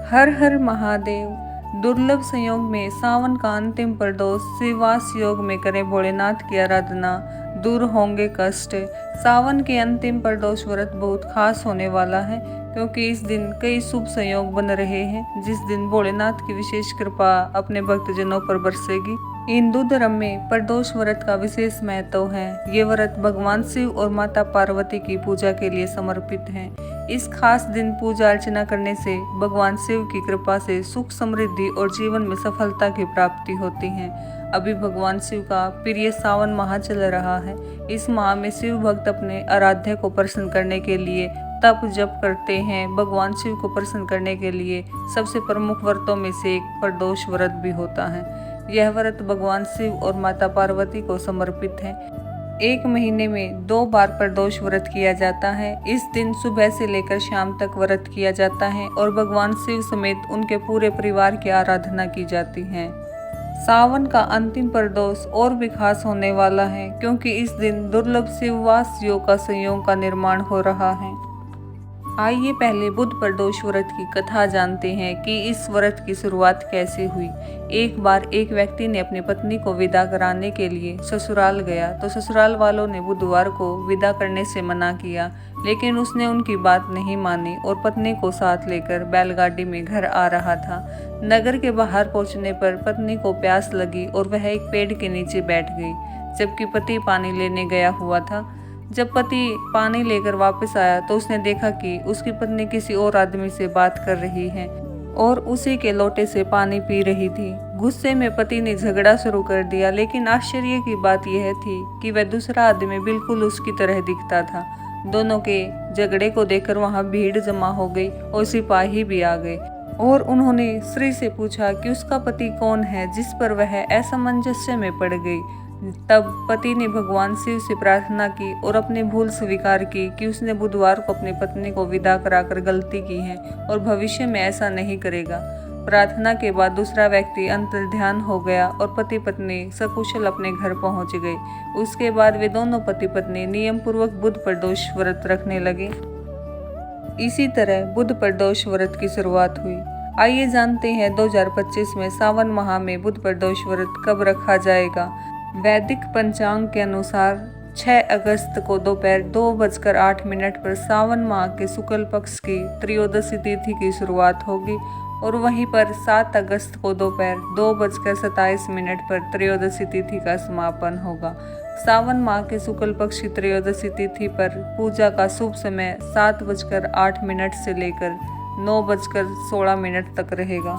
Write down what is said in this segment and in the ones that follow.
हर हर महादेव। दुर्लभ संयोग में सावन का अंतिम प्रदोष शिवास योग में करें भोलेनाथ की आराधना, दूर होंगे कष्ट। सावन के अंतिम प्रदोष व्रत बहुत खास होने वाला है, क्योंकि इस दिन कई शुभ संयोग बन रहे हैं, जिस दिन भोलेनाथ की विशेष कृपा अपने भक्तजनों पर बरसेगी। हिंदू धर्म में प्रदोष व्रत का विशेष महत्व है। ये व्रत भगवान शिव और माता पार्वती की पूजा के लिए समर्पित है। इस खास दिन पूजा अर्चना करने से भगवान शिव की कृपा से सुख समृद्धि और जीवन में सफलता की प्राप्ति होती है। अभी भगवान शिव का प्रिय सावन माह चल रहा है। इस माह में शिव भक्त अपने आराध्य को प्रसन्न करने के लिए तप जप करते हैं। भगवान शिव को प्रसन्न करने के लिए सबसे प्रमुख व्रतों में से एक प्रदोष व्रत भी होता है। यह व्रत भगवान शिव और माता पार्वती को समर्पित है। एक महीने में 2 बार प्रदोष व्रत किया जाता है। इस दिन सुबह से लेकर शाम तक व्रत किया जाता है और भगवान शिव समेत उनके पूरे परिवार की आराधना की जाती है। सावन का अंतिम प्रदोष और भी खास होने वाला है, क्योंकि इस दिन दुर्लभ शिववास योग का संयोग का निर्माण हो रहा है। आइए पहले बुध प्रदोष व्रत की कथा जानते हैं कि इस व्रत की शुरुआत कैसे हुई। एक बार एक व्यक्ति ने अपनी पत्नी को विदा कराने के लिए ससुराल गया, तो ससुराल वालों ने बुधवार को विदा करने से मना किया, लेकिन उसने उनकी बात नहीं मानी और पत्नी को साथ लेकर बैलगाड़ी में घर आ रहा था। नगर के बाहर पहुंचने पर पत्नी को प्यास लगी और वह एक पेड़ के नीचे बैठ गई, जबकि पति पानी लेने गया हुआ था। जब पति पानी लेकर वापस आया तो उसने देखा कि उसकी पत्नी किसी और आदमी से बात कर रही है और उसी के लोटे से पानी पी रही थी। गुस्से में पति ने झगड़ा शुरू कर दिया, लेकिन आश्चर्य की बात यह थी कि वह दूसरा आदमी बिल्कुल उसकी तरह दिखता था। दोनों के झगड़े को देखकर वहां भीड़ जमा हो गई और सिपाही भी आ गए और उन्होंने स्त्री से पूछा कि उसका पति कौन है, जिस पर वह असमंजस्य में पड़ गई। तब पति ने भगवान शिव से प्रार्थना की और अपनी भूल स्वीकार की कि उसने बुधवार को अपनी पत्नी को विदा कराकर गलती की है और भविष्य में ऐसा नहीं करेगा। प्रार्थना के बाद दूसरा व्यक्ति अंतर्ध्यान हो गया और पति पत्नी सकुशल अपने घर पहुंच गए। उसके बाद वे दोनों पति पत्नी नियम पूर्वक बुध प्रदोष व्रत रखने लगे। इसी तरह बुध प्रदोष व्रत की शुरुआत हुई। आइए जानते हैं 2025 में सावन माह में बुध प्रदोष व्रत कब रखा जाएगा। वैदिक पंचांग के अनुसार 6 अगस्त को दोपहर 2:08 पर सावन माह के शुक्ल पक्ष की त्रयोदशी तिथि की शुरुआत होगी और वहीं पर 7 अगस्त को दोपहर 2:27 पर त्रयोदशी तिथि का समापन होगा। सावन माह के शुक्ल पक्ष की त्रयोदशी तिथि पर पूजा का शुभ समय 7:08 से लेकर 9:16 तक रहेगा।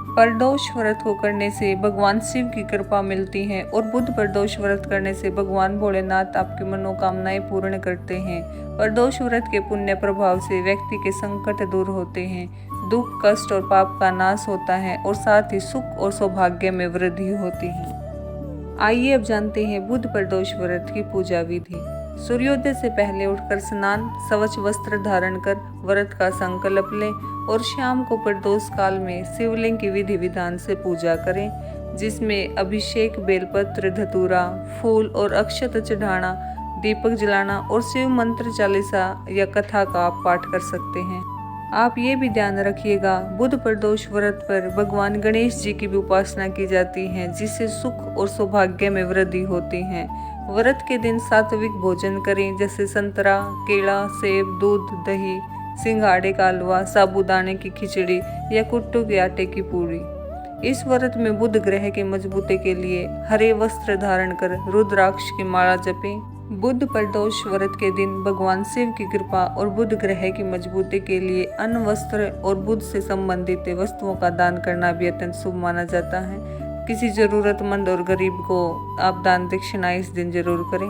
प्रदोष व्रत को करने से भगवान शिव की कृपा मिलती है और बुध प्रदोष व्रत करने से भगवान भोलेनाथ आपकी मनोकामनाएं पूर्ण करते हैं। प्रदोष व्रत के पुण्य प्रभाव से व्यक्ति के संकट दूर होते हैं, दुख कष्ट और पाप का नाश होता है और साथ ही सुख और सौभाग्य में वृद्धि होती है। आइए अब जानते हैं बुध प्रदोष व्रत की पूजा विधि। सूर्योदय से पहले उठकर स्नान, स्वच्छ वस्त्र धारण कर व्रत का संकल्प लें और शाम को प्रदोष काल में शिवलिंग की विधि विधान से पूजा करें, जिसमें अभिषेक, बेलपत्र, धतूरा, फूल और अक्षत चढ़ाना, दीपक जलाना और शिव मंत्र, चालीसा या कथा का आप पाठ कर सकते हैं। आप ये भी ध्यान रखिएगा, बुध प्रदोष व्रत पर भगवान गणेश जी की भी उपासना की जाती है, जिससे सुख और सौभाग्य में वृद्धि होती है। व्रत के दिन सात्विक भोजन करें, जैसे संतरा, केला, सेब, दूध, दही, सिंघाड़े का हलवा, साबूदाने की खिचड़ी या कुट्टू के आटे की पूरी। इस व्रत में बुध ग्रह की मजबूती के लिए हरे वस्त्र धारण कर रुद्राक्ष की माला जपें। बुध प्रदोष व्रत के दिन भगवान शिव की कृपा और बुध ग्रह की मजबूती के लिए अन्न, वस्त्र और बुध से संबंधित वस्तुओं का दान करना भी अत्यंत शुभ माना जाता है। किसी जरूरतमंद और गरीब को आप दान दक्षिणा इस दिन जरूर करें।